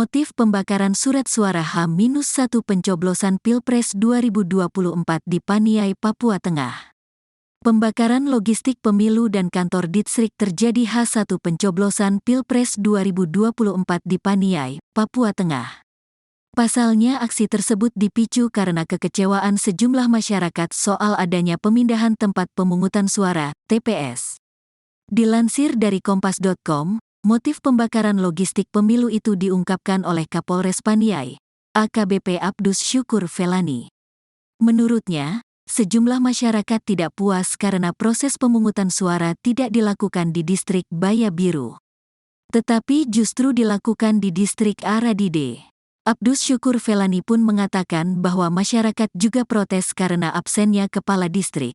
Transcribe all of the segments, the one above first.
Motif pembakaran surat suara H-1 pencoblosan Pilpres 2024 di Paniai, Papua Tengah. Pembakaran logistik pemilu dan kantor distrik terjadi H1 pencoblosan Pilpres 2024 di Paniai, Papua Tengah. Pasalnya aksi tersebut dipicu karena kekecewaan sejumlah masyarakat soal adanya pemindahan tempat pemungutan suara, TPS. Dilansir dari kompas.com, motif pembakaran logistik pemilu itu diungkapkan oleh Kapolres Paniai, AKBP Abdus Syukur Felani. Menurutnya, sejumlah masyarakat tidak puas karena proses pemungutan suara tidak dilakukan di distrik Baya Biru, tetapi justru dilakukan di distrik Aradide. Abdus Syukur Felani pun mengatakan bahwa masyarakat juga protes karena absennya kepala distrik.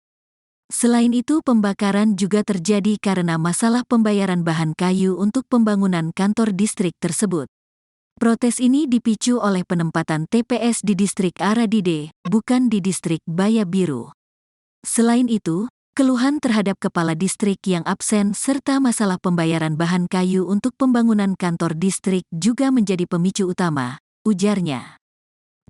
Selain itu, pembakaran juga terjadi karena masalah pembayaran bahan kayu untuk pembangunan kantor distrik tersebut. Protes ini dipicu oleh penempatan TPS di distrik Aradide, bukan di distrik Baya Biru. Selain itu, keluhan terhadap kepala distrik yang absen serta masalah pembayaran bahan kayu untuk pembangunan kantor distrik juga menjadi pemicu utama, ujarnya.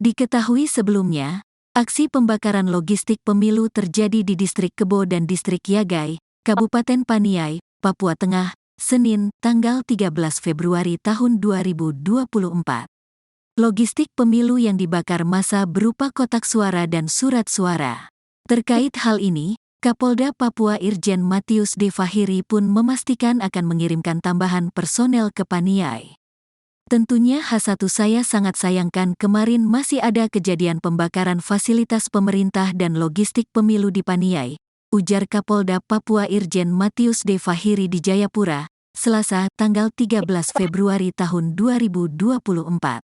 Diketahui sebelumnya, aksi pembakaran logistik pemilu terjadi di distrik Kebo dan distrik Yagai, Kabupaten Paniai, Papua Tengah, Senin, tanggal 13 Februari tahun 2024. Logistik pemilu yang dibakar massa berupa kotak suara dan surat suara. Terkait hal ini, Kapolda Papua Irjen Matius D. Fahiri pun memastikan akan mengirimkan tambahan personel ke Paniai. Tentunya H1 saya sangat sayangkan kemarin masih ada kejadian pembakaran fasilitas pemerintah dan logistik pemilu di Paniai, ujar Kapolda Papua Irjen Matius D. Fahiri di Jayapura, Selasa, tanggal 13 Februari tahun 2024.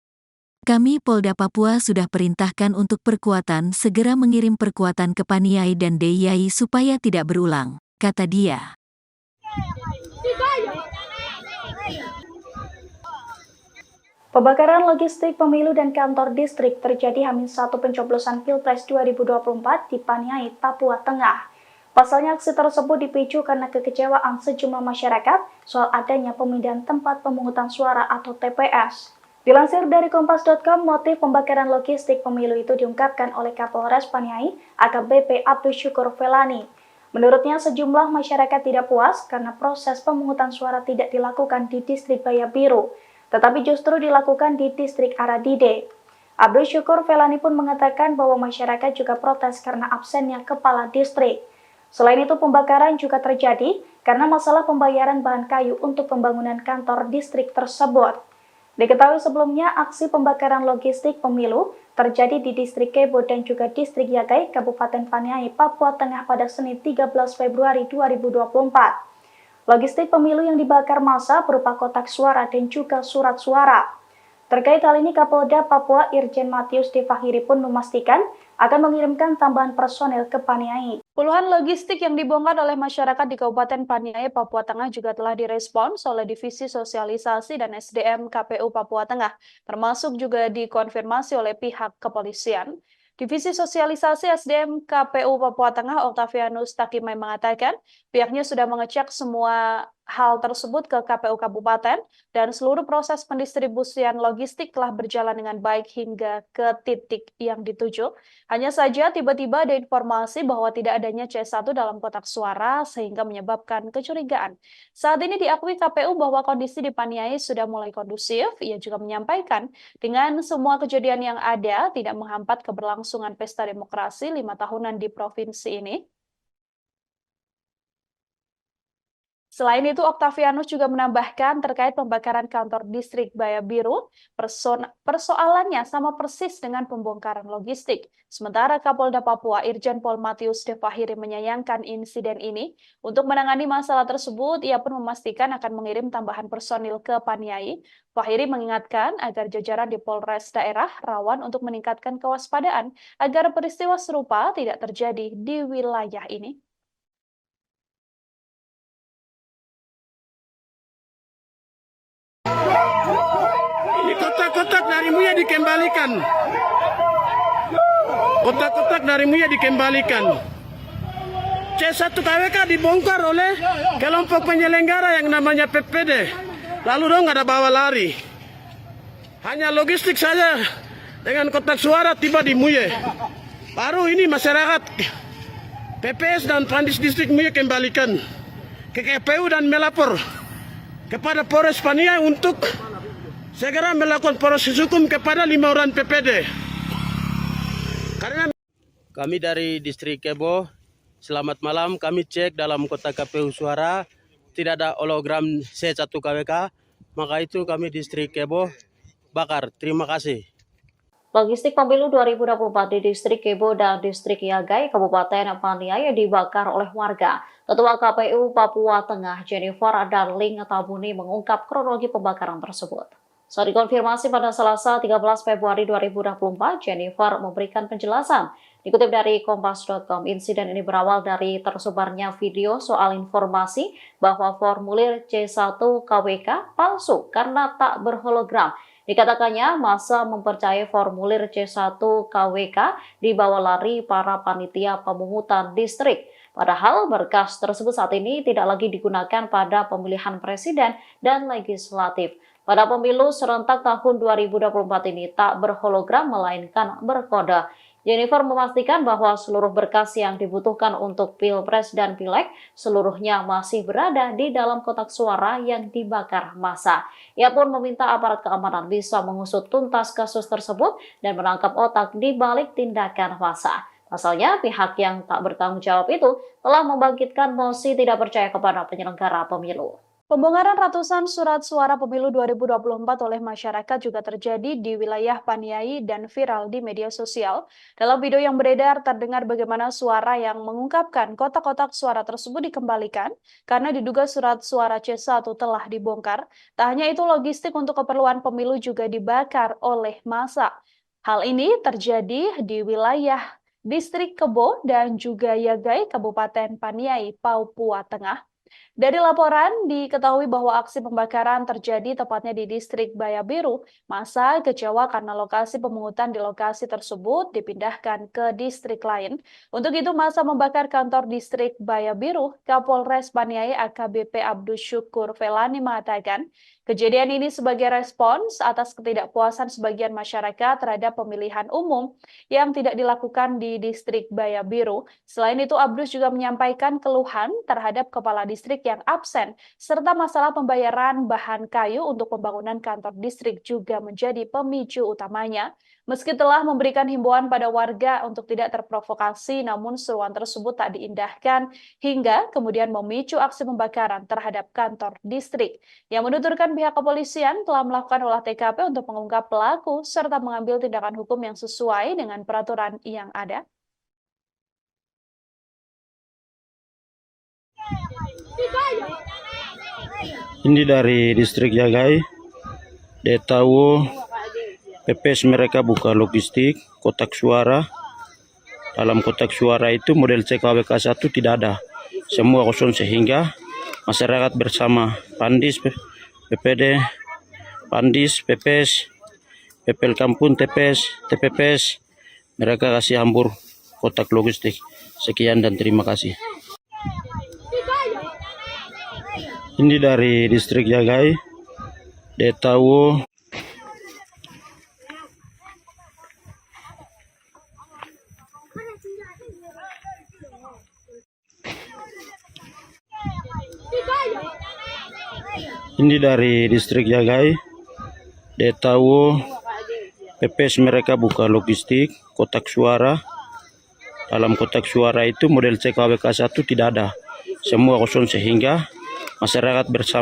Kami Polda Papua sudah perintahkan untuk perkuatan segera mengirim perkuatan ke Paniai dan DIY supaya tidak berulang, kata dia. Pembakaran logistik pemilu dan kantor distrik terjadi H-1 pencoblosan Pilpres 2024 di Paniai, Papua Tengah. Pasalnya aksi tersebut dipicu karena kekecewaan sejumlah masyarakat soal adanya pemindahan tempat pemungutan suara atau TPS. Dilansir dari kompas.com, motif pembakaran logistik pemilu itu diungkapkan oleh Kapolres Paniai, AKBP Abdus Syukur Felani. Menurutnya sejumlah masyarakat tidak puas karena proses pemungutan suara tidak dilakukan di distrik Baya Biru, tetapi justru dilakukan di distrik Aradide. Abdus Syukur Felani pun mengatakan bahwa masyarakat juga protes karena absennya kepala distrik. Selain itu, pembakaran juga terjadi karena masalah pembayaran bahan kayu untuk pembangunan kantor distrik tersebut. Diketahui sebelumnya, aksi pembakaran logistik pemilu terjadi di distrik Kebo dan juga distrik Yagai, Kabupaten Paniai, Papua Tengah pada Senin 13 Februari 2024. Logistik pemilu yang dibakar massa berupa kotak suara dan juga surat suara. Terkait hal ini, Kapolda Papua Irjen Matius D. Fahiri pun memastikan akan mengirimkan tambahan personel ke Paniai. Puluhan logistik yang dibongkar oleh masyarakat di Kabupaten Paniai, Papua Tengah juga telah direspons oleh Divisi Sosialisasi dan SDM KPU Papua Tengah, termasuk juga dikonfirmasi oleh pihak kepolisian. Divisi Sosialisasi SDM KPU Papua Tengah Octavianus Takimai mengatakan pihaknya sudah mengecek semua hal tersebut ke KPU Kabupaten dan seluruh proses pendistribusian logistik telah berjalan dengan baik hingga ke titik yang dituju. Hanya saja tiba-tiba ada informasi bahwa tidak adanya C1 dalam kotak suara sehingga menyebabkan kecurigaan. Saat ini diakui KPU bahwa kondisi di Paniai sudah mulai kondusif. Ia juga menyampaikan dengan semua kejadian yang ada tidak menghambat keberlangsungan pesta demokrasi 5 tahunan di provinsi ini. Selain itu, Octavianus juga menambahkan terkait pembakaran kantor distrik Baya Biru, persoalannya sama persis dengan pembongkaran logistik. Sementara Kapolda Papua Irjen Pol Matius D. Fahiri menyayangkan insiden ini. Untuk menangani masalah tersebut, ia pun memastikan akan mengirim tambahan personil ke Paniai. Fahiri mengingatkan agar jajaran di Polres daerah rawan untuk meningkatkan kewaspadaan agar peristiwa serupa tidak terjadi di wilayah ini. Kotak-kotak darimu ya dikembalikan. Kotak-kotak darimu ya dikembalikan. C1 KWK dibongkar oleh kelompok penyelenggara yang namanya PPD. Lalu dong ada bawa lari. Hanya logistik saja dengan kotak suara tiba di Muye. Baru ini masyarakat PPS dan Pandis Distrik Muye kembalikan ke KPU dan melapor kepada Polres Paniai untuk segera melakukan proses hukum kepada 5 orang PPD. Karena kami dari Distrik Kebo, selamat malam. Kami cek dalam kotak KPU suara tidak ada hologram C1 KWK, maka itu kami Distrik Kebo bakar. Terima kasih. Logistik pemilu 2024 di Distrik Kebo dan Distrik Yagai, Kabupaten Paniai dibakar oleh warga. Ketua KPU Papua Tengah Jennifer Darling Tabuni mengungkap kronologi pembakaran tersebut. Saat dikonfirmasi pada Selasa 13 Februari 2024, Jennifer memberikan penjelasan. Dikutip dari Kompas.com, insiden ini berawal dari tersebarnya video soal informasi bahwa formulir C1 KWK palsu karena tak berhologram. Dikatakannya, masa mempercayai formulir C1 KWK dibawa lari para panitia pemungutan distrik. Padahal berkas tersebut saat ini tidak lagi digunakan pada pemilihan presiden dan legislatif. Pada pemilu serentak tahun 2024 ini tak berhologram melainkan berkode. Jennifer memastikan bahwa seluruh berkas yang dibutuhkan untuk Pilpres dan Pileg seluruhnya masih berada di dalam kotak suara yang dibakar massa. Ia pun meminta aparat keamanan bisa mengusut tuntas kasus tersebut dan menangkap otak di balik tindakan massa. Pasalnya, pihak yang tak bertanggung jawab itu telah membangkitkan mosi tidak percaya kepada penyelenggara pemilu. Pembongkaran ratusan surat suara pemilu 2024 oleh masyarakat juga terjadi di wilayah Paniai dan viral di media sosial. Dalam video yang beredar terdengar bagaimana suara yang mengungkapkan kotak-kotak suara tersebut dikembalikan karena diduga surat suara C1 telah dibongkar. Tak hanya itu, logistik untuk keperluan pemilu juga dibakar oleh massa. Hal ini terjadi di wilayah Distrik Kebo dan juga Yagai, Kabupaten Paniai, Papua Tengah. Dari laporan, diketahui bahwa aksi pembakaran terjadi tepatnya di Distrik Baya Biru. Massa kecewa karena lokasi pemungutan di lokasi tersebut dipindahkan ke distrik lain. Untuk itu, massa membakar kantor Distrik Baya Biru. Kapolres Paniai AKBP Abdus Syukur Velani mengatakan, kejadian ini sebagai respons atas ketidakpuasan sebagian masyarakat terhadap pemilihan umum yang tidak dilakukan di Distrik Baya Biru. Selain itu, Abdus juga menyampaikan keluhan terhadap kepala distrik yang absen, serta masalah pembayaran bahan kayu untuk pembangunan kantor distrik juga menjadi pemicu utamanya. Meski telah memberikan himbauan pada warga untuk tidak terprovokasi, namun seruan tersebut tak diindahkan hingga kemudian memicu aksi pembakaran terhadap kantor distrik. Yang menuturkan pihak kepolisian telah melakukan olah TKP untuk mengungkap pelaku serta mengambil tindakan hukum yang sesuai dengan peraturan yang ada. Ini dari Distrik Yagai. Dia tahu PPS mereka buka logistik, kotak suara. Dalam kotak suara itu model CKWK 1 tidak ada. Semua kosong sehingga masyarakat bersama Pandis, PPD, Pandis, PPS, PPL Kampung, TPPS, mereka kasih hambur kotak logistik. Sekian dan terima kasih. Ini dari Distrik Yagai. Dia tahu ini dari Distrik Yagai. Dia tahu PPS mereka buka logistik, kotak suara. Dalam kotak suara itu model CKWK 1 tidak ada. Semua kosong sehingga masyarakat bersama